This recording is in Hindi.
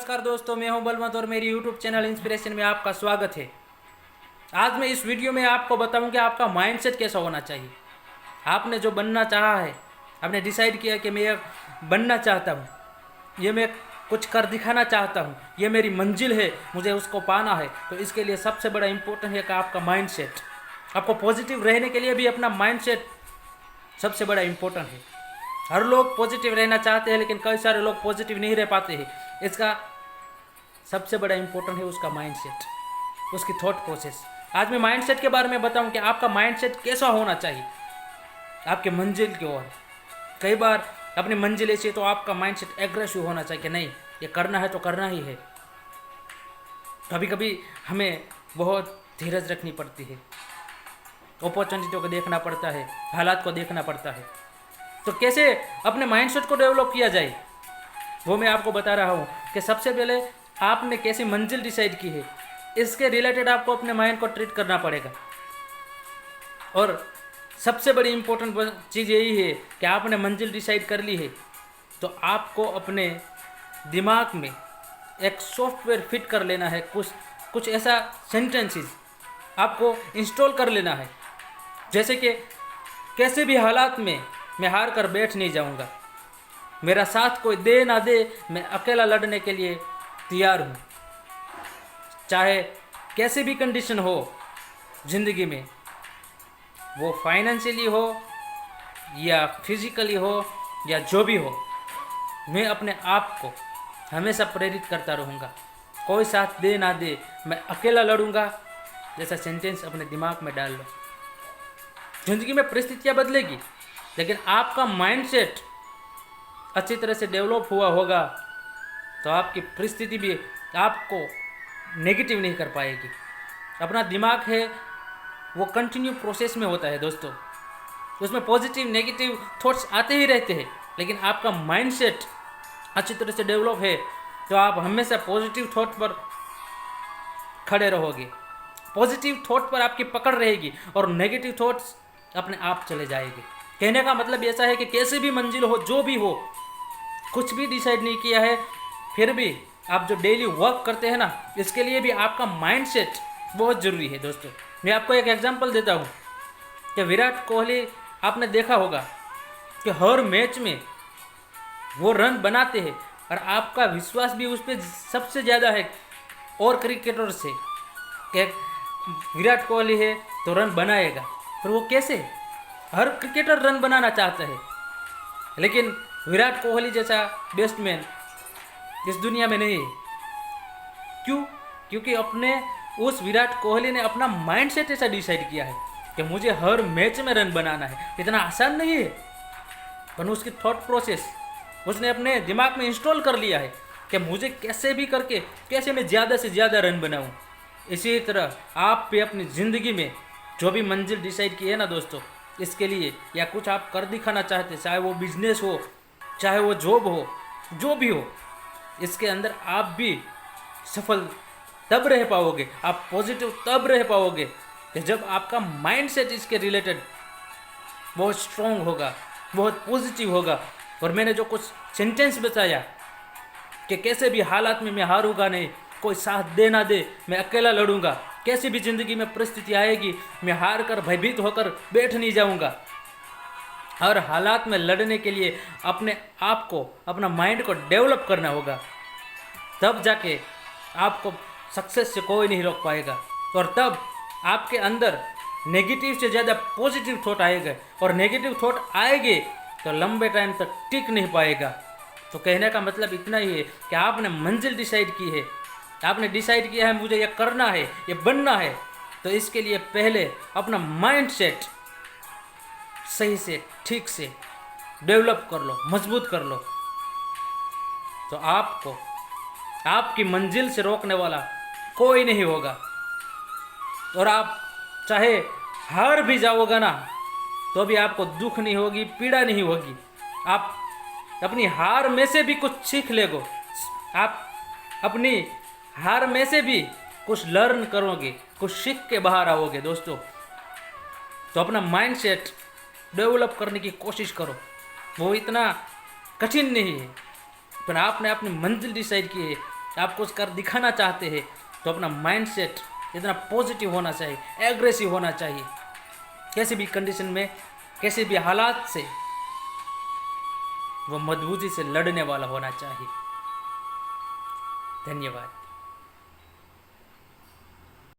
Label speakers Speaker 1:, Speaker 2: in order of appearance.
Speaker 1: नमस्कार दोस्तों, मैं हूं बलवंत और मेरी यूट्यूब चैनल इंस्पिरेशन में आपका स्वागत है। आज मैं इस वीडियो में आपको बताऊं कि आपका माइंडसेट कैसा होना चाहिए। आपने जो बनना चाहा है, आपने डिसाइड किया कि मैं ये बनना चाहता हूं, ये मैं कुछ कर दिखाना चाहता हूं, ये मेरी मंजिल है, मुझे उसको पाना है। तो इसके लिए सबसे बड़ा इम्पोर्टेंट है कि आपका माइंडसेट। आपको पॉजिटिव रहने के लिए भी अपना माइंडसेट सबसे बड़ा इम्पोर्टेंट है। हर लोग पॉजिटिव रहना चाहते हैं, लेकिन कई सारे लोग पॉजिटिव नहीं रह पाते हैं। इसका सबसे बड़ा इम्पोर्टेंट है उसका माइंडसेट, उसकी थॉट प्रोसेस। आज मैं माइंडसेट के बारे में बताऊं कि आपका माइंडसेट कैसा होना चाहिए आपके मंजिल की ओर। कई बार अपनी मंजिल ऐसी है तो आपका माइंडसेट एग्रेसिव होना चाहिए कि नहीं, ये करना है तो करना ही है। कभी कभी हमें बहुत धीरज रखनी पड़ती है, अपॉर्चुनिटी को देखना पड़ता है, हालात को देखना पड़ता है। तो कैसे अपने माइंडसेट को डेवलप किया जाए, वो मैं आपको बता रहा हूँ कि सबसे पहले आपने कैसी मंजिल डिसाइड की है, इसके रिलेटेड आपको अपने माइंड को ट्रीट करना पड़ेगा। और सबसे बड़ी इम्पोर्टेंट चीज़ यही है कि आपने मंजिल डिसाइड कर ली है तो आपको अपने दिमाग में एक सॉफ्टवेयर फिट कर लेना है। कुछ ऐसा सेंटेंसेस आपको इंस्टॉल कर लेना है, जैसे कि कैसे भी हालात में मैं हार कर बैठ नहीं जाऊंगा, मेरा साथ कोई दे ना दे, मैं अकेला लड़ने के लिए तैयार हूँ। चाहे कैसे भी कंडीशन हो ज़िंदगी में, वो फाइनेंशियली हो या फिजिकली हो या जो भी हो, मैं अपने आप को हमेशा प्रेरित करता रहूँगा। कोई साथ दे ना दे, मैं अकेला लड़ूंगा, जैसा सेंटेंस अपने दिमाग में डाल लो। ज़िंदगी में परिस्थितियाँ बदलेगी, लेकिन आपका माइंडसेट अच्छी तरह से डेवलप हुआ होगा तो आपकी परिस्थिति भी आपको नेगेटिव नहीं कर पाएगी। अपना दिमाग है वो कंटिन्यू प्रोसेस में होता है दोस्तों, उसमें पॉजिटिव नेगेटिव थॉट्स आते ही रहते हैं। लेकिन आपका माइंडसेट अच्छी तरह से डेवलप है तो आप हमेशा पॉजिटिव थॉट पर खड़े रहोगे, पॉजिटिव थॉट पर आपकी पकड़ रहेगी और नेगेटिव थॉट्स अपने आप चले जाएंगे। कहने का मतलब ऐसा है कि कैसे भी मंजिल हो, जो भी हो, कुछ भी डिसाइड नहीं किया है, फिर भी आप जो डेली वर्क करते हैं ना, इसके लिए भी आपका माइंडसेट बहुत ज़रूरी है दोस्तों। मैं आपको एक एग्जांपल देता हूँ कि विराट कोहली, आपने देखा होगा कि हर मैच में वो रन बनाते हैं और आपका विश्वास भी उस पर सबसे ज़्यादा है और क्रिकेटर से कि विराट कोहली है तो रन बनाएगा। पर वो कैसे? हर क्रिकेटर रन बनाना चाहता है, लेकिन विराट कोहली जैसा बेस्टमैन इस दुनिया में नहीं है। क्यों? क्योंकि अपने उस विराट कोहली ने अपना माइंडसेट ऐसा डिसाइड किया है कि मुझे हर मैच में रन बनाना है। इतना आसान नहीं है, पर उसकी थॉट प्रोसेस उसने अपने दिमाग में इंस्टॉल कर लिया है कि मुझे कैसे भी करके कैसे मैं ज़्यादा से ज़्यादा रन बनाऊं। इसी तरह आप भी अपनी ज़िंदगी में जो भी मंजिल डिसाइड की है ना दोस्तों, इसके लिए या कुछ आप कर दिखाना चाहते, चाहे वो बिजनेस हो, चाहे वो जॉब हो, जो भी हो, इसके अंदर आप भी सफल तब रह पाओगे, आप पॉजिटिव तब रह पाओगे कि जब आपका माइंडसेट इसके रिलेटेड बहुत स्ट्रॉन्ग होगा, बहुत पॉजिटिव होगा। और मैंने जो कुछ सेंटेंस बताया कि कैसे भी हालात में मैं हारूंगा नहीं, कोई साथ दे ना दे, मैं अकेला लड़ूंगा, कैसी भी ज़िंदगी में परिस्थिति आएगी, मैं हार कर भयभीत होकर बैठ नहीं जाऊंगा। हर हालात में लड़ने के लिए अपने आप को, अपना माइंड को डेवलप करना होगा, तब जाके आपको सक्सेस से कोई नहीं रोक पाएगा। और तब आपके अंदर नेगेटिव से ज़्यादा पॉजिटिव थॉट आएगा, और नेगेटिव थॉट आएंगे तो लंबे टाइम तक टिक नहीं पाएगा। तो कहने का मतलब इतना ही है कि आपने मंजिल डिसाइड की है, आपने डिसाइड किया है मुझे ये करना है, ये बनना है, तो इसके लिए पहले अपना माइंडसेट सही से ठीक से डेवलप कर लो, मजबूत कर लो, तो आपको आपकी मंजिल से रोकने वाला कोई नहीं होगा। और आप चाहे हार भी जाओगे ना, तो भी आपको दुख नहीं होगी, पीड़ा नहीं होगी। आप अपनी हार में से भी कुछ सीख लेगो, आप अपनी हार में से भी कुछ लर्न करोगे, कुछ सीख के बाहर आओगे दोस्तों। तो अपना माइंडसेट डेवलप करने की कोशिश करो, वो इतना कठिन नहीं है, पर आपने अपनी मंजिल डिसाइड की है आप कुछ कर दिखाना चाहते हैं तो अपना माइंडसेट इतना पॉजिटिव होना चाहिए, एग्रेसिव होना चाहिए, कैसी भी कंडीशन में, कैसे भी हालात से वो मजबूती से लड़ने वाला होना चाहिए। धन्यवाद।